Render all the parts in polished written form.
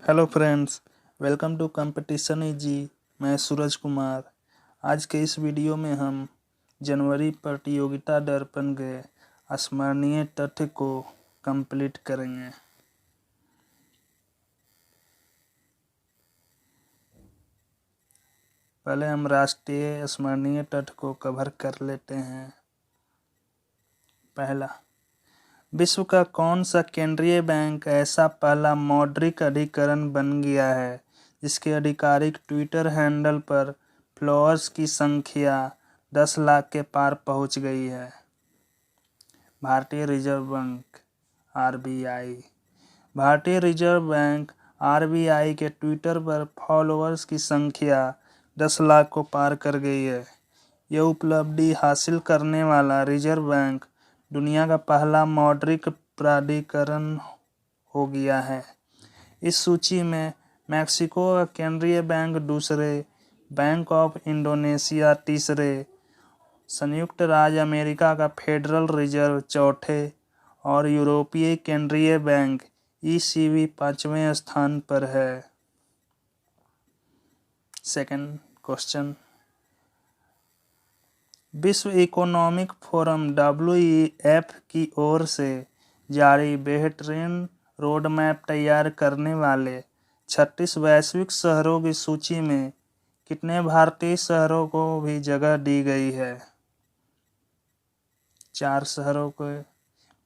Hello friends, welcome to competition easy. मैं सूरज कुमार। आज के इस वीडियो में हम जनवरी प्रतियोगिता दर्पण के स्मरणीय तथ्य को कंप्लीट करेंगे। पहले हम राष्ट्रीय स्मरणीय तथ्य को कवर कर लेते हैं। पहला, विश्व का कौन सा केंद्रीय बैंक ऐसा पहला मौद्रिक अधिकरण बन गया है जिसके आधिकारिक ट्विटर हैंडल पर फॉलोअर्स की संख्या 10 लाख के पार पहुंच गई है? भारतीय रिजर्व बैंक (आरबीआई). भारतीय रिजर्व बैंक (आरबीआई) के ट्विटर पर फॉलोअर्स की संख्या 10 लाख को पार कर गई है। यह उपलब्धि हासिल करने वाला रिजर्व बैंक दुनिया का पहला मौद्रिक प्राधिकरण हो गया है। इस सूची में मैक्सिको का केंद्रीय बैंक दूसरे, बैंक ऑफ इंडोनेशिया तीसरे, संयुक्त राज्य अमेरिका का फेडरल रिजर्व चौथे और यूरोपीय केंद्रीय बैंक (ईसीबी) 5वें स्थान पर है। सेकंड क्वेश्चन, विश्व इकोनॉमिक फोरम (WEF) की ओर से जारी बेहतरीन रोडमैप तैयार करने वाले 36 वैश्विक शहरों की सूची में कितने भारतीय शहरों को भी जगह दी गई है? 4 शहरों को,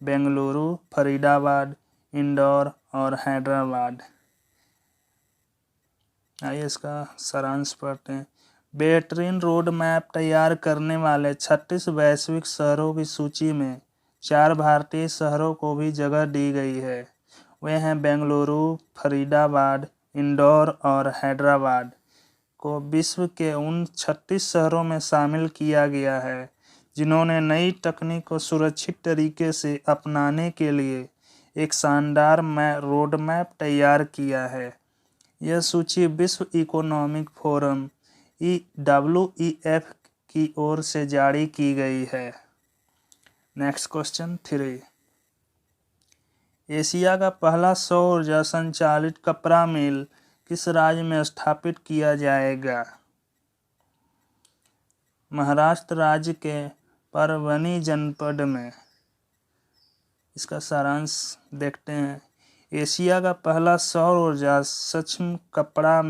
बेंगलुरु, फरीदाबाद, इंदौर और हैदराबाद। आइए इसका सारांश पढ़ते हैं। बेहतरीन रोड मैप तैयार करने वाले 36 वैश्विक शहरों की सूची में 4 भारतीय शहरों को भी जगह दी गई है। वे हैं बेंगलुरु, फरीदाबाद, इंदौर और हैदराबाद को विश्व के उन 36 शहरों में शामिल किया गया है जिन्होंने नई तकनीक को सुरक्षित तरीके से अपनाने के लिए एक शानदार रोड मैप तैयार किया है। यह सूची विश्व इकोनॉमिक फोरम (WEF) की ओर से जारी की गई है। नेक्स्ट क्वेश्चन 3, एशिया का पहला सौर ऊर्जा संचालित कपड़ा मिल किस राज्य में स्थापित किया जाएगा? महाराष्ट्र राज्य के परभणी जनपद में। इसका सारांश देखते हैं। एशिया का पहला सौर ऊर्जा सूक्ष्म कपड़ा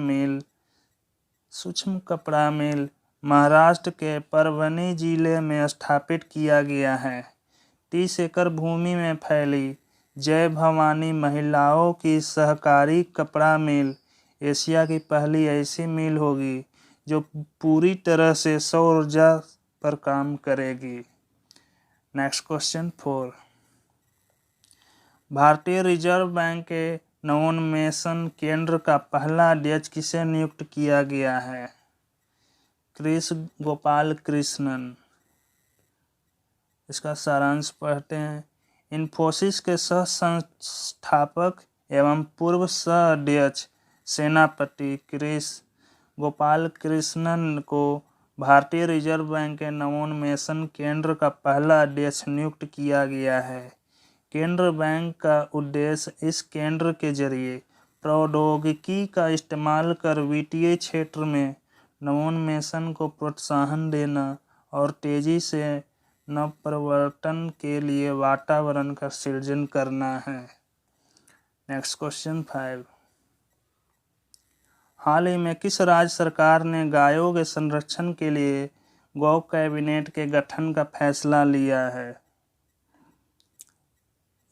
मिल महाराष्ट्र के परभणी जिले में स्थापित किया गया है। 30 एकड़ भूमि में फैली जय भवानी महिलाओं की सहकारी कपड़ा मिल एशिया की पहली ऐसी मिल होगी जो पूरी तरह से सौर ऊर्जा पर काम करेगी। नेक्स्ट क्वेश्चन 4, भारतीय रिजर्व बैंक के नवोन्मेषण केंद्र का पहला अध्यक्ष किसे नियुक्त किया गया है? कृष्ण गोपाल कृष्णन। इसका सारांश पढ़ते हैं। इन्फोसिस के सह संस्थापक एवं पूर्व सह अध्यक्ष सेनापति कृष्ण गोपाल कृष्णन को भारतीय रिजर्व बैंक के नवोन्मेषण केंद्र का पहला अध्यक्ष नियुक्त किया गया है। केंद्र बैंक का उद्देश्य इस केंद्र के जरिए प्रौद्योगिकी का इस्तेमाल कर वित्तीय क्षेत्र में नवोन्मेषण को प्रोत्साहन देना और तेजी से नवप्रवर्तन के लिए वातावरण का सृजन करना है। नेक्स्ट क्वेश्चन 5, हाल ही में किस राज्य सरकार ने गायों के संरक्षण के लिए गौ कैबिनेट के गठन का फैसला लिया है?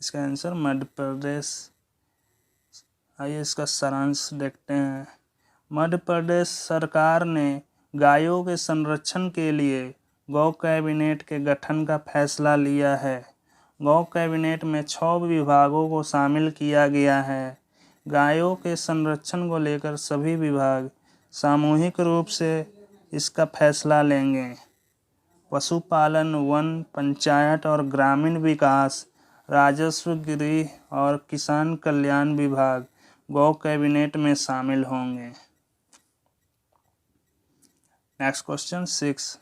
इसका आंसर मध्य प्रदेश। आइए इसका सारांश देखते हैं। मध्य प्रदेश सरकार ने गायों के संरक्षण के लिए गौ कैबिनेट के गठन का फैसला लिया है। गौ कैबिनेट में 6 विभागों को शामिल किया गया है। गायों के संरक्षण को लेकर सभी विभाग सामूहिक रूप से इसका फैसला लेंगे। पशुपालन, वन, पंचायत और ग्रामीण विकास, राजस्व, गृह और किसान कल्याण विभाग गौ कैबिनेट में शामिल होंगे। नेक्स्ट क्वेश्चन 6,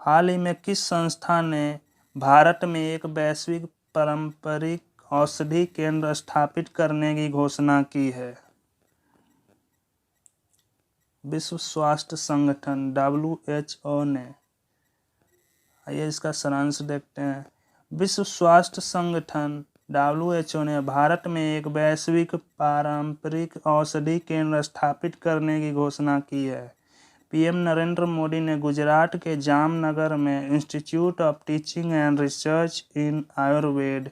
हाल ही में किस संस्था ने भारत में एक वैश्विक पारंपरिक औषधि केंद्र स्थापित करने की घोषणा की है? विश्व स्वास्थ्य संगठन WHO ने। आइए इसका सारांश देखते हैं। विश्व स्वास्थ्य संगठन WHO ने भारत में एक वैश्विक पारंपरिक औषधि केंद्र स्थापित करने की घोषणा की है। पीएम नरेंद्र मोदी ने गुजरात के जामनगर में institute of teaching and research in Ayurveda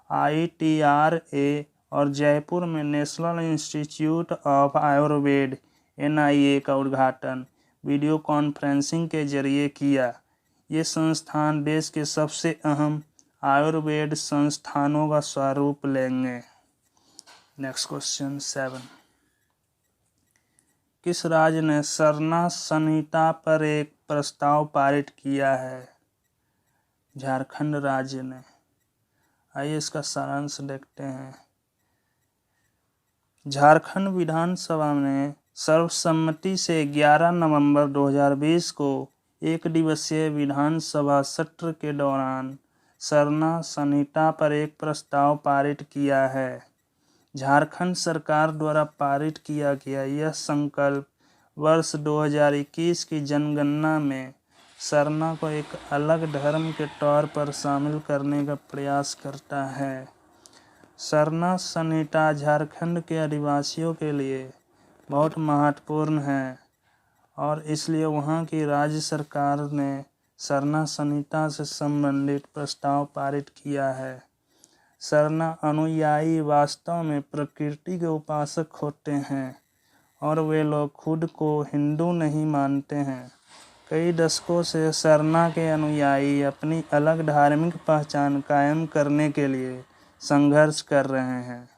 ITRA और जयपुर में national institute of Ayurveda NIA का उद्घाटन वीडियो कॉन्फ्रेंसिंग के जरिए किया। ये संस्थान देश के सबसे अहम आयुर्वेद संस्थानों का स्वरूप लेंगे। Next question 7। किस राज्य ने सरना संहिता पर एक प्रस्ताव पारित किया है? झारखंड राज्य ने। आइए इसका सारांश देखते हैं। झारखंड विधानसभा ने सर्वसम्मति से 11 नवंबर 2020 को एक दिवसीय विधानसभा सत्र के दौरान सरना संहिता पर एक प्रस्ताव पारित किया है। झारखंड सरकार द्वारा पारित किया गया यह संकल्प वर्ष 2021 की जनगणना में सरना को एक अलग धर्म के तौर पर शामिल करने का प्रयास करता है। सरना संहिता झारखंड के आदिवासियों के लिए बहुत महत्वपूर्ण है और इसलिए वहाँ की राज्य सरकार ने सरना संहिता से संबंधित प्रस्ताव पारित किया है। सरना अनुयायी वास्तव में प्रकृति के उपासक होते हैं और वे लोग खुद को हिंदू नहीं मानते हैं। कई दशकों से सरना के अनुयायी अपनी अलग धार्मिक पहचान कायम करने के लिए संघर्ष कर रहे हैं।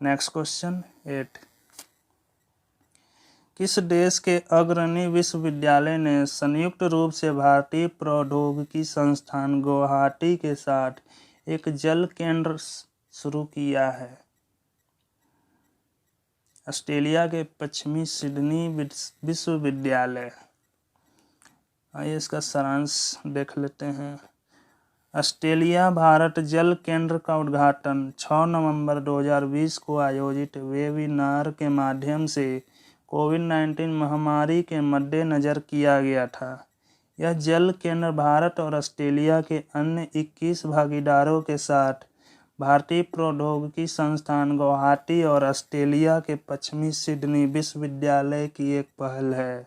Next question 8। किस देश के अग्रणी विश्वविद्यालय ने संयुक्त रूप से भारतीय प्रौद्योगिकी संस्थान गुवाहाटी के साथ एक जल केंद्र शुरू किया है? ऑस्ट्रेलिया के पश्चिमी सिडनी विश्वविद्यालय। आइए इसका सारांश देख लेते हैं। ऑस्ट्रेलिया भारत जल केंद्र का उद्घाटन 6 नवंबर 2020 को आयोजित वेबिनार के माध्यम से कोविड-19 महामारी के मद्देनज़र किया गया था। यह जल केंद्र भारत और ऑस्ट्रेलिया के अन्य 21 भागीदारों के साथ भारतीय प्रौद्योगिकी संस्थान गुवाहाटी और ऑस्ट्रेलिया के पश्चिमी सिडनी विश्वविद्यालय की एक पहल है।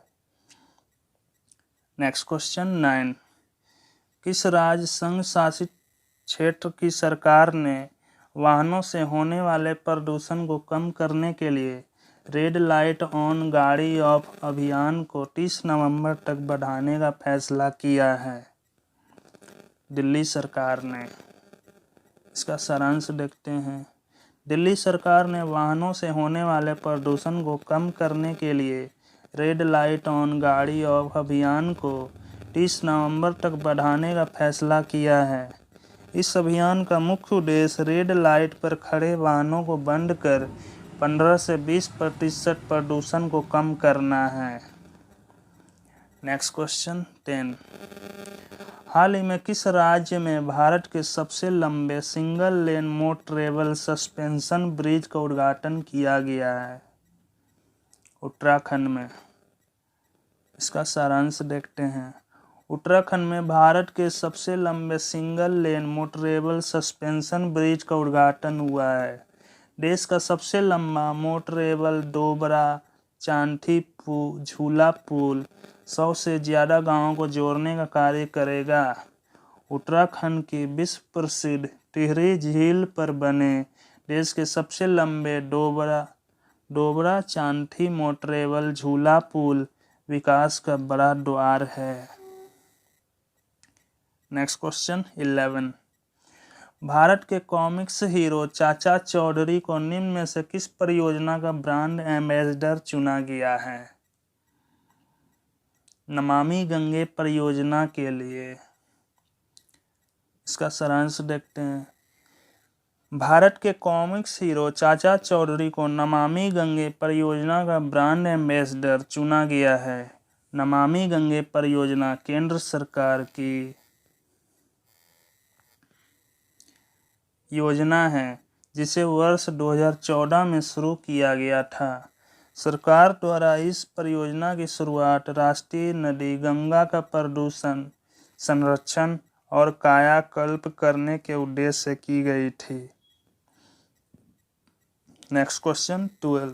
Next question 9। किस राज्य संघ शासित क्षेत्र की सरकार ने वाहनों से होने वाले प्रदूषण को कम करने के लिए रेड लाइट ऑन गाड़ी ऑफ अभियान को 30 नवंबर तक बढ़ाने का फैसला किया है? दिल्ली सरकार ने। इसका सारांश देखते हैं। दिल्ली सरकार ने वाहनों से होने वाले प्रदूषण को कम करने के लिए रेड लाइट ऑन गाड़ी ऑफ अभियान को 30 नवंबर तक बढ़ाने का फैसला किया है। इस अभियान का मुख्य उद्देश्य रेड लाइट पर खड़े वाहनों को बंद कर 15 से 20% प्रदूषण को कम करना है। Next question 10। हाल ही में किस राज्य में भारत के सबसे लंबे single lane motorable suspension bridge का उद्घाटन किया गया है? उत्तराखंड में। इसका सारांश देखते हैं। उत्तराखंड में भारत के सबसे लंबे single lane motorable suspension bridge का उद्घाटन हुआ है। देश का सबसे लंबा मोटरेबल डोबरा चांठी झूला पुल 100 से ज़्यादा गांवों को जोड़ने का कार्य करेगा। उत्तराखंड की विश्व प्रसिद्ध टिहरी झील पर बने देश के सबसे लंबे डोबरा चांठी मोटरेबल झूला पुल विकास का बड़ा द्वार है। Next question 11। भारत के कॉमिक्स हीरो चाचा चौधरी को निम्न में से किस परियोजना का ब्रांड एम्बेसडर चुना गया है? नमामि गंगे परियोजना के लिए। इसका सारांश देखते हैं। भारत के कॉमिक्स हीरो चाचा चौधरी को नमामि गंगे परियोजना का ब्रांड एम्बेसडर चुना गया है। नमामि गंगे परियोजना केंद्र सरकार की योजना है जिसे वर्ष 2014 में शुरू किया गया था। सरकार द्वारा इस परियोजना की शुरुआत राष्ट्रीय नदी गंगा का प्रदूषण संरक्षण और कायाकल्प करने के उद्देश्य से की गई थी। Next question 12।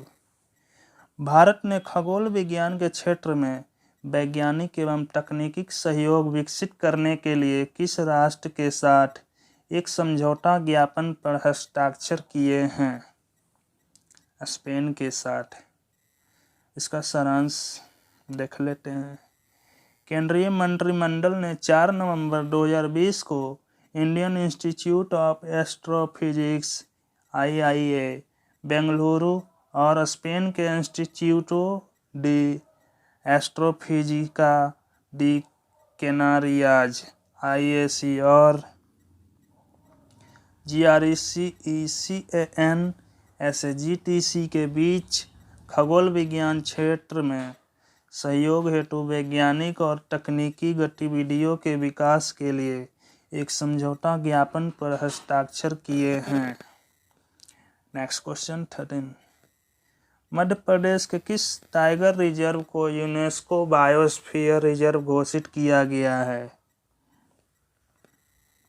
भारत ने खगोल विज्ञान के क्षेत्र में वैज्ञानिक एवं तकनीकी सहयोग विकसित करने के लिए किस राष्ट्र के साथ एक समझौता ज्ञापन पर हस्ताक्षर किए हैं? स्पेन के साथ। इसका सारांश देख लेते हैं। केंद्रीय मंत्रिमंडल ने 4 नवंबर 2020 को Indian institute of astrophysics (IIA) Bengaluru और स्पेन के इंस्टीट्यूटो डी एस्ट्रोफिजिका डी कैनारियाज (IAC) और GRECECAN के बीच खगोल विज्ञान क्षेत्र में सहयोग हेतु वैज्ञानिक और तकनीकी गतिविधियों के विकास के लिए एक समझौता ज्ञापन पर हस्ताक्षर किए हैं। Next question 13। मध्य प्रदेश के किस टाइगर रिजर्व को यूनेस्को बायोस्फीयर रिजर्व घोषित किया गया है?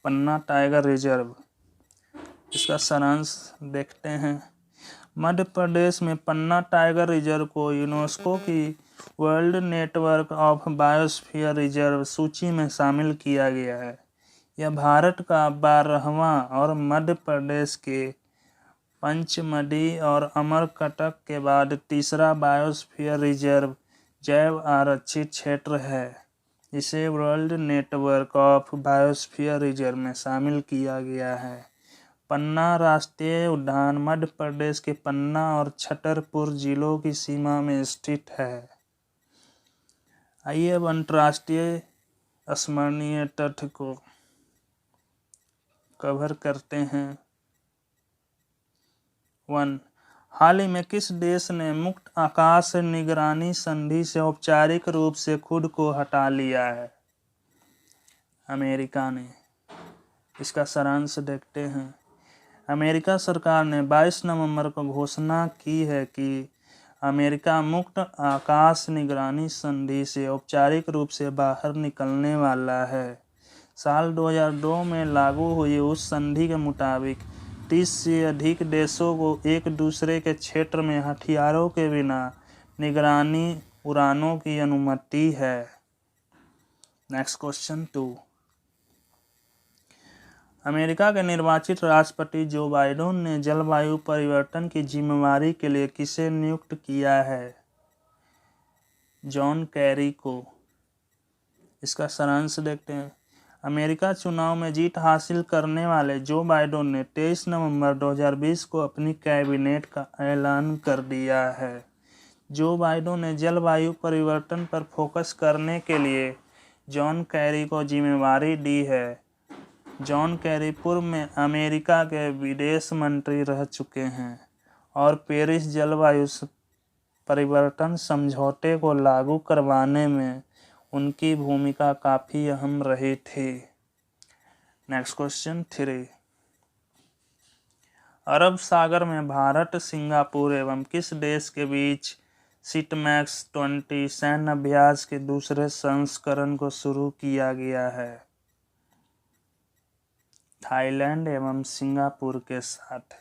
पन्ना टाइगर रिजर्व। इसका सारांश देखते हैं। मध्य प्रदेश में पन्ना टाइगर रिजर्व को यूनेस्को की world network of biosphere reserve सूची में शामिल किया गया है। यह भारत का 12वां और मध्य प्रदेश के पंचमढ़ी और अमरकंटक के बाद तीसरा बायोस्फीयर रिजर्व जैव आरक्षित क्षेत्र है। इसे world network of biosphere reserve में शामिल किया गया है। पन्ना राष्ट्रीय उद्यान मध्य प्रदेश के पन्ना और छतरपुर जिलों की सीमा में स्थित है। आइए अब अंतर्राष्ट्रीय स्मरणीय तथ्य को कवर करते हैं। 1. हाल ही में किस देश ने मुक्त आकाश निगरानी संधि से औपचारिक रूप से खुद को हटा लिया है? अमेरिका ने। इसका सारांश देखते हैं। अमेरिका सरकार ने 22 नवंबर को घोषणा की है कि अमेरिका मुक्त आकाश निगरानी संधि से औपचारिक रूप से बाहर निकलने वाला है। साल 2002 में लागू हुई उस संधि के मुताबिक 30 से अधिक देशों को एक दूसरे के क्षेत्र में हथियारों के बिना निगरानी उड़ानों की अनुमति है। Next question 2। अमेरिका के निर्वाचित राष्ट्रपति जो बाइडेन ने जलवायु परिवर्तन की जिम्मेदारी के लिए किसे नियुक्त किया है? जॉन कैरी को। इसका सारांश देखते हैं। अमेरिका चुनाव में जीत हासिल करने वाले जो बाइडेन ने 23 नवंबर 2020 को अपनी कैबिनेट का ऐलान कर दिया है। जो बाइडेन ने जलवायु परिवर्तन पर फोकस करने के लिए जॉन कैरी को जिम्मेदारी दी है। जॉन कैरी पूर्व में अमेरिका के विदेश मंत्री रह चुके हैं और पेरिस जलवायु परिवर्तन समझौते को लागू करवाने में उनकी भूमिका काफ़ी अहम रही थी। Next question 3। अरब सागर में भारत, सिंगापुर एवं किस देश के बीच सिटमैक्स 20 सैन्य अभ्यास के दूसरे संस्करण को शुरू किया गया है? थाईलैंड एवं सिंगापुर के साथ।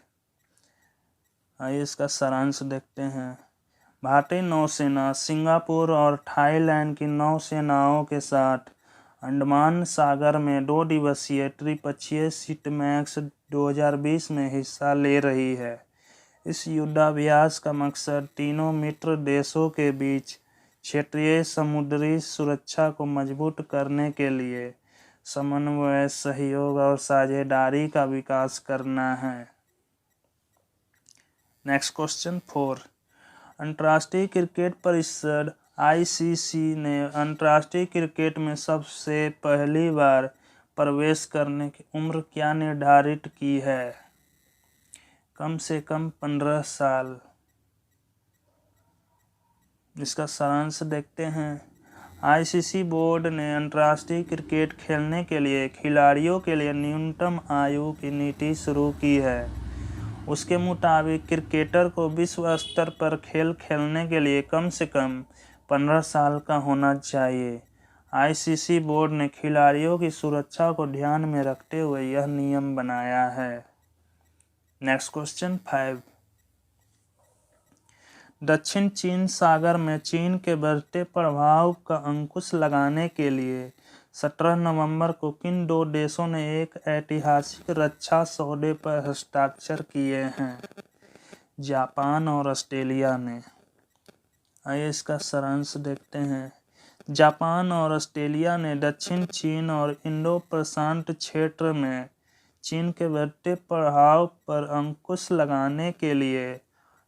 आइए इसका सारांश देखते हैं। भारतीय नौसेना सिंगापुर और थाईलैंड की नौसेनाओं के साथ अंडमान सागर में 2 दिवसीय त्रिपक्षीय सिटमैक्स 2020 में हिस्सा ले रही है। इस युद्धाभ्यास का मकसद तीनों मित्र देशों के बीच क्षेत्रीय समुद्री सुरक्षा को मजबूत करने के लिए समन्वय, सहयोग और साझेदारी का विकास करना है। Next question 4। अंतर्राष्ट्रीय क्रिकेट परिषद ICC ने अंतर्राष्ट्रीय क्रिकेट में सबसे पहली बार प्रवेश करने की उम्र क्या निर्धारित की है? कम से कम 15 साल। इसका सारांश देखते हैं। आईसीसी बोर्ड ने अंतर्राष्ट्रीय क्रिकेट खेलने के लिए खिलाड़ियों के लिए न्यूनतम आयु की नीति शुरू की है। उसके मुताबिक क्रिकेटर को विश्व स्तर पर खेल खेलने के लिए कम से कम 15 साल का होना चाहिए। आईसीसी बोर्ड ने खिलाड़ियों की सुरक्षा को ध्यान में रखते हुए यह नियम बनाया है। Next question 5। दक्षिण चीन सागर में चीन के बढ़ते प्रभाव का अंकुश लगाने के लिए 17 नवंबर को किन दो देशों ने एक ऐतिहासिक रक्षा सौदे पर हस्ताक्षर किए हैं? जापान और ऑस्ट्रेलिया ने। आइए इसका सारांश देखते हैं। जापान और ऑस्ट्रेलिया ने दक्षिण चीन और इंडो प्रशांत क्षेत्र में चीन के बढ़ते प्रभाव पर अंकुश लगाने के लिए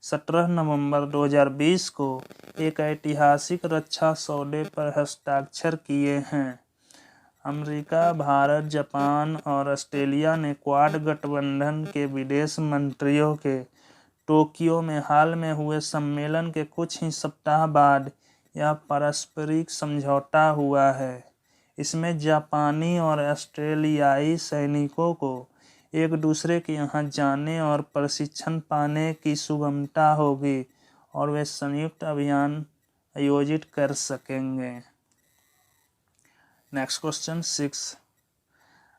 17 नवंबर 2020 को एक ऐतिहासिक रक्षा सौदे पर हस्ताक्षर किए हैं। अमेरिका, भारत, जापान और ऑस्ट्रेलिया ने क्वाड गठबंधन के विदेश मंत्रियों के टोक्यो में हाल में हुए सम्मेलन के कुछ ही सप्ताह बाद यह पारस्परिक समझौता हुआ है। इसमें जापानी और ऑस्ट्रेलियाई सैनिकों को एक दूसरे के यहाँ जाने और प्रशिक्षण पाने की सुगमता होगी और वे संयुक्त अभियान आयोजित कर सकेंगे। Next question 6।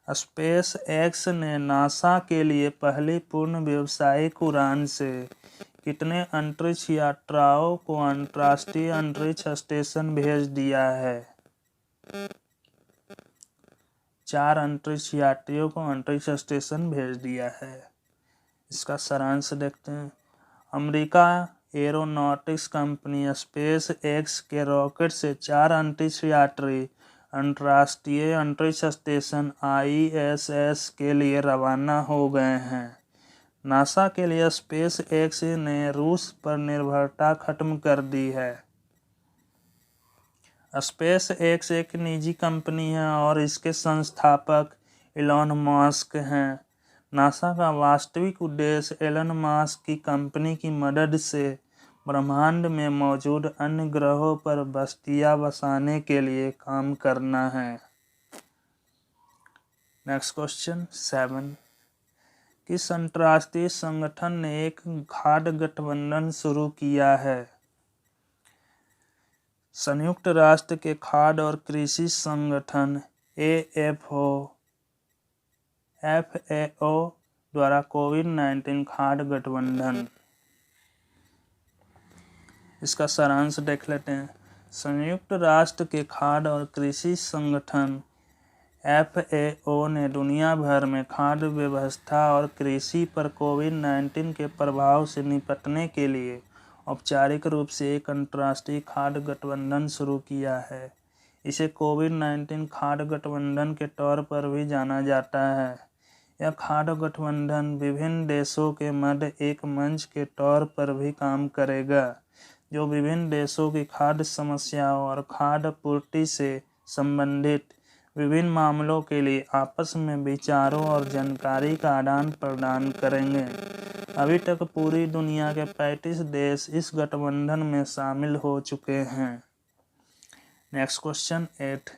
स्पेस एक्स ने नासा के लिए पहली पूर्ण व्यावसायिक उड़ान से कितने अंतरिक्ष यात्रियों को अंतर्राष्ट्रीय अंतरिक्ष स्टेशन भेज दिया है? 4 अंतरिक्ष यात्रियों को अंतरिक्ष स्टेशन भेज दिया है। इसका सारांश देखते हैं। America aeronautics company space x के रॉकेट से 4 अंतरिक्ष यात्री अंतर्राष्ट्रीय अंतरिक्ष स्टेशन ISS के लिए रवाना हो गए हैं। नासा के लिए स्पेस एक्स ने रूस पर निर्भरता खत्म कर दी है। स्पेस एक्स एक निजी कंपनी है और इसके संस्थापक एलन मस्क हैं। नासा का वास्तविक उद्देश्य एलन मस्क की कंपनी की मदद से ब्रह्मांड में मौजूद अन्य ग्रहों पर बस्तियां बसाने के लिए काम करना है। Next question 7। किस अंतर्राष्ट्रीय संगठन ने एक खाद्य गठबंधन शुरू किया है? संयुक्त राष्ट्र के खाद्य और कृषि संगठन FAO द्वारा कोविड-19 खाद्य गठबंधन। इसका सारांश देख लेते हैं। संयुक्त राष्ट्र के खाद्य और कृषि संगठन FAO ने दुनिया भर में खाद्य व्यवस्था और कृषि पर कोविड-19 के प्रभाव से निपटने के लिए औपचारिक रूप से एक अंतर्राष्ट्रीय खाद्य गठबंधन शुरू किया है। इसे कोविड-19 खाद्य गठबंधन के तौर पर भी जाना जाता है। यह खाद्य गठबंधन विभिन्न देशों के मध्य एक मंच के तौर पर भी काम करेगा, जो विभिन्न देशों की खाद्य समस्याओं और खाद्य पूर्ति से संबंधित विभिन्न मामलों के लिए आपस में विचारों और जानकारी का आदान प्रदान करेंगे। अभी तक पूरी दुनिया के 35 देश इस गठबंधन में शामिल हो चुके हैं। Next question 8।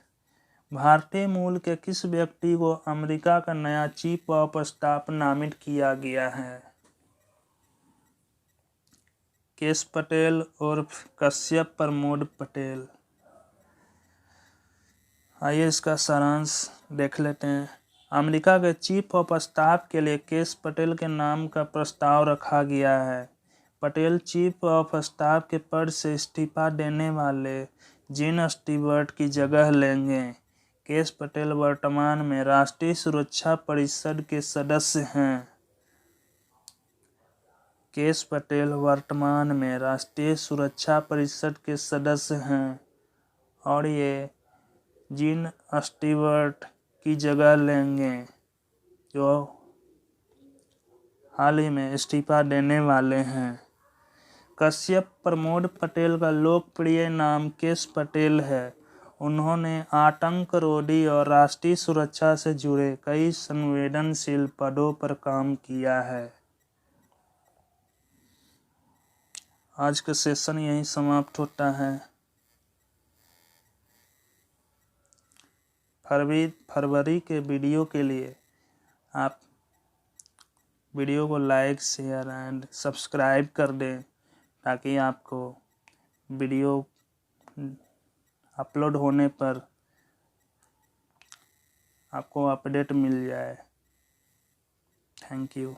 भारतीय मूल के किस व्यक्ति को अमेरिका का नया चीफ ऑफ स्टाफ नामित किया गया है? केश पटेल उर्फ कश्यप प्रमोद पटेल। आइए इसका सारांश देख लेते हैं। अमेरिका के चीफ ऑफ स्टाफ के लिए केश पटेल के नाम का प्रस्ताव रखा गया है। पटेल चीफ ऑफ स्टाफ के पद से इस्तीफा देने वाले जीन स्टीवर्ट की जगह लेंगे। केश पटेल वर्तमान में राष्ट्रीय सुरक्षा परिषद के सदस्य हैं। केश पटेल वर्तमान में राष्ट्रीय सुरक्षा परिषद के सदस्य हैं और ये जीन स्टीवर्ट की जगह लेंगे, जो हाल ही में इस्तीफा देने वाले हैं। कश्यप प्रमोद पटेल का लोकप्रिय नाम केश पटेल है। उन्होंने आतंकरोधी और राष्ट्रीय सुरक्षा से जुड़े कई संवेदनशील पदों पर काम किया है। आज का सेशन यहीं समाप्त होता है। फरवरी के वीडियो के लिए आप वीडियो को लाइक, शेयर एंड सब्सक्राइब कर दें, ताकि आपको वीडियो अपलोड होने पर आपको अपडेट मिल जाए। Thank you.